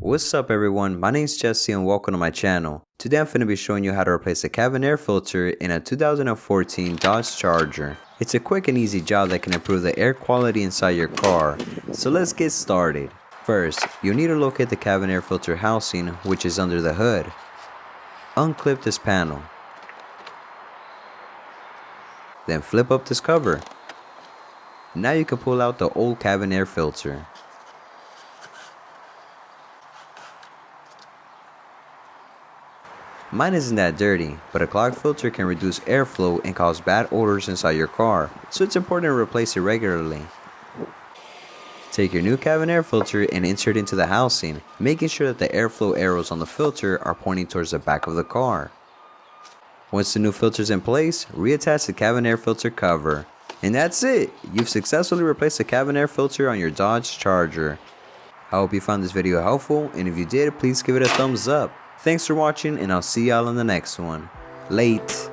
What's up everyone, my name is Jesse and welcome to my channel. Today I'm going to be showing you how to replace a cabin air filter in a 2014 Dodge Charger. It's a quick and easy job that can improve the air quality inside your car. So let's get started. First, you'll need to locate the cabin air filter housing, which is under the hood. Unclip this panel. Then flip up this cover. Now you can pull out the old cabin air filter. Mine isn't that dirty, but a clogged filter can reduce airflow and cause bad odors inside your car, so it's important to replace it regularly. Take your new cabin air filter and insert it into the housing, making sure that the airflow arrows on the filter are pointing towards the back of the car. Once the new filter is in place, reattach the cabin air filter cover. And that's it! You've successfully replaced the cabin air filter on your Dodge Charger. I hope you found this video helpful, and if you did, please give it a thumbs up. Thanks for watching, and I'll see y'all in the next one. Late.